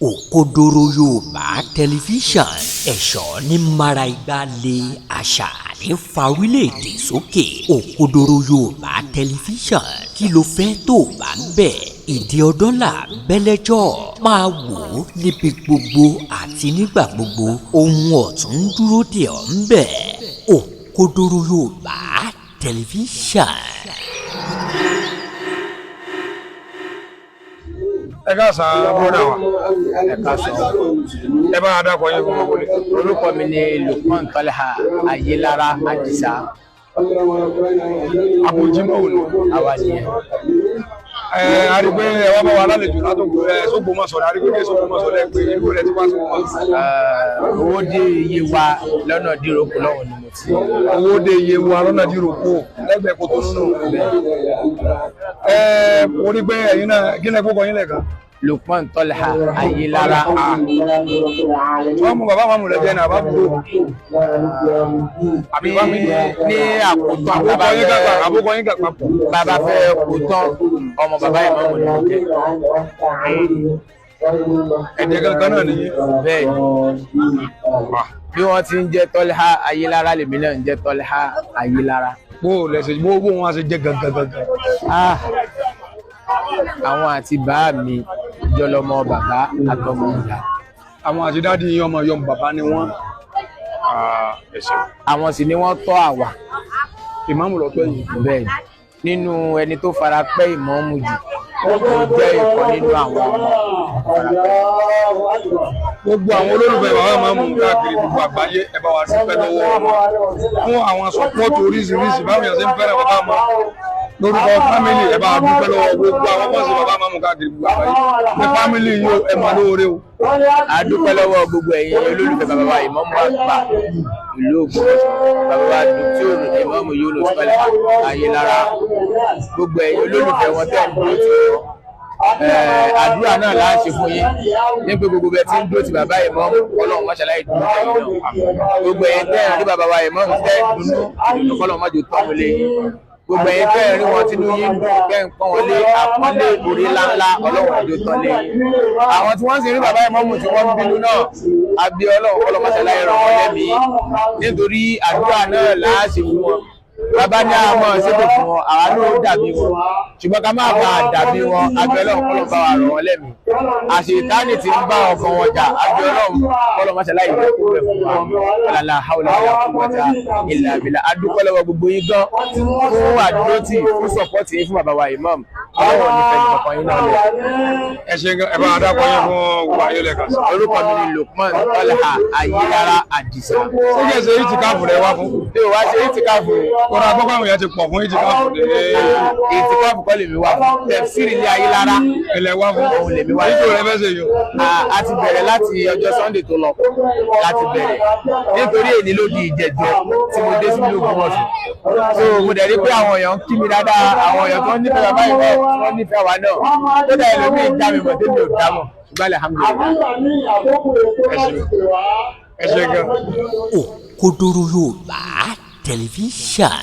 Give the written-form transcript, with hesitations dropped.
Òkodoro Yorùbá tẹlifíṣàn ẹ̀ṣọ́ ní mara igba lé àṣà ní fa orílẹ̀-èdè sókè. Òkodoro Yorùbá tẹlifíṣàn kí ló fẹ́ tó bá ń bẹ̀. Ìdí ọdún là bẹ́lẹ́jọ́ máa wò ó níbi gbogbo àti nígbà gbogbo ohun ọ̀tún dúró dè ọ́ ń bẹ̀. Òkodoro Yorùbá tẹlifíṣàn. Ẹ káàsán bọ́dà wa. Ẹ káàsán. Ẹ bá a dákọ̀ yín fún ọmọ wọlé. Orúkọ mi ni Lukman Talha Ayélára Àdìsá. Àpòjímọ̀ wò ni. Àwa nìyẹn. A rí pé ẹ wá bá wa lálejò látòkò Sógbómọ̀ṣọ́ a rí pé Sógbómọ̀ṣọ́ lẹ pé ìlú rẹ ti wá Sógbómọ̀ṣọ́. Owó dé iye wa lọ́nà díròkó lọ́wọ́ ni mo ti. Owó dé iye wa lọ́nà díròkó lẹ́gbẹ̀ẹ́ kó tó nínú. Mo rí pé ẹ̀yin náà kí ni ẹ kókọ yín lẹ́ẹ̀kan. Lukman Talha Ayélára. Wọ́n mú bàbá màmú rẹ̀ jẹ́ ní àbábúrò. Àbí wá mi ní àkótán àbúkọ yín gàgbà pọ̀. Bàbá fẹ́ kó tán ọmọ bàbá yẹn mọ́ ní ọjọ́. Ẹ̀jẹ̀ kankan náà nìyí. Bẹ́ẹ̀ bí wọ́n ti ń jẹ́ Talha Ayélára lèmi náà ń jẹ́ Talha Ayélára. Bó wọn á ṣe jẹ́ gangan. Àwọn àti bàá mi jọlọmọ bàbá àtọmọ ìyá. Àwọn àti dáàdi yín ọmọ yọmọ bàbá ni wọ́n. Àwọn sì ni wọ́n tọ́ àwa. Ìmáàmù lọ pẹ́ yìí. Bẹ́ẹ̀ nínú ẹni tó fara pẹ́ ìmáàmù jù ó jẹ́ ìkan nínú àwọn ọmọ gbogbo àwọn olólùfẹ́ bàbá máa ń mú káàkiri gbogbo àgbáyé ẹ bá wa dúpẹ́ lọ́wọ́ wọn fún àwọn sọ́pọ́ọ̀tù oríṣiríṣi báwọn èèyàn ṣe ń fẹ́ràn bàbá máa lórúkọ fámìlì ẹ bá wa dúpẹ́ lọ́wọ́ gbogbo àwọn ọmọ sí bàbá máa mú káàkiri gbogbo àgbáyé ní fámìlì yìí ẹ máa lóore o. A dúpẹ́ lọ́wọ́ gbogbo ẹ̀yin olólùfẹ́ bàbá wa ìmáàmù àgbà ìlú Ògbómọ̀ṣọ́ bàbá wa dùtúrù ìmáàmù Yunus Talha Ayélára gbogbo ẹ̀yin olólùfẹ́ wọn tẹ̀ ń dúró tì wọ́n. Àdúrà náà là ń ṣe fún yín ní pé gbogbo ẹ tí ń dúró ti bàbá ìmáàmù Ọlọ́run máṣáláì dúró tẹ̀yìn náà gbogbo ẹ̀yin tẹ́ ń rí bàbá wa ìmáàmù tẹ́ dùnú ìdùnnú kọ́lọ́ mọ́jọ tọ́nu lé yín gbogbo ẹ̀yin tẹ́ ń rí wọn tínú yín kẹ́ ń pọ́n wọlé àpọ́nlé orí ńláńlá Ọlọ́run mọ́jọ tọ́ lé yín àwọn tí wọ́n sì rí bàbá ìmáàmù tí wọ́n ń bínú náà àbí Ọlọ́run kọ́lọ́ máṣáláì ràn wọ́n lẹ́mìí nítorí àdúrà náà là á ṣe fún wọn bàbá ní àwọn ṣètò fún wọn àwa ló dàbí wọn ṣùgbọ́n ká má bàa dàbí wọn abẹ́lẹ́ ọ̀pọ̀lọpọ̀ bá wa ràn wọ́n lẹ́mìí àṣetánì tí ń bá ọkàn wọn jà abẹ́lẹ́ ọ̀pọ̀lọpọ̀ máṣáláì ìjọ kó rẹ̀ fún wa ọ̀làlà haúlà quwwata illa billah adúpẹ́ lọ́wọ́ gbogbo yín gan fún àdúrótì fún sọ̀pọ́tì yín fún bàbá wa imam ọlọ́wọ́ nífẹ̀ẹ́ nìkan yín náà lọ. Ẹ ṣe ẹ bá adákọ̀ yín fún gbogbo ayé lẹ́ka. Orúkọ mi ni Lukman Talha Ayélára Àdìsá. Ṣé kí ẹ ṣe ìtìkáàfù rẹ wá fún? Bí o wá ṣe ìtìkáàfù kọ́ra gbọ́gbọ́ àwọn èèyàn ti pọ̀ fún ìtìkáàfù lè. Ìtìkáàfù kọ́ lèmi wá fún tẹ̀síìrì ilé Ayélára. Ilẹ̀ wá fún òun lèmi wá. Nítorí ẹ fẹ́ ṣe yìí. A ti bẹ̀rẹ̀ láti ọjọ́ Sunday tó lọ láti bẹ̀rẹ̀ nítorí èyí ló di ìjẹ̀jọ́ tí mo dé sílùú Ògbómọ̀ṣọ́. So mo dẹ̀ rí pé àwọn èèyàn kí mi dáadáa àwọn èèyàn tó nífẹ̀ẹ́ bàbá ìwọ wọ́n nífẹ̀ẹ́ wa náà tó dẹ̀ ẹlòmíì dá mi mọ̀ tẹ́mi ò dá mọ̀ ṣùgbọ́n alhamdulillah. Ẹ ṣe gan. Òkodoro Yorùbá tẹlifíṣàn.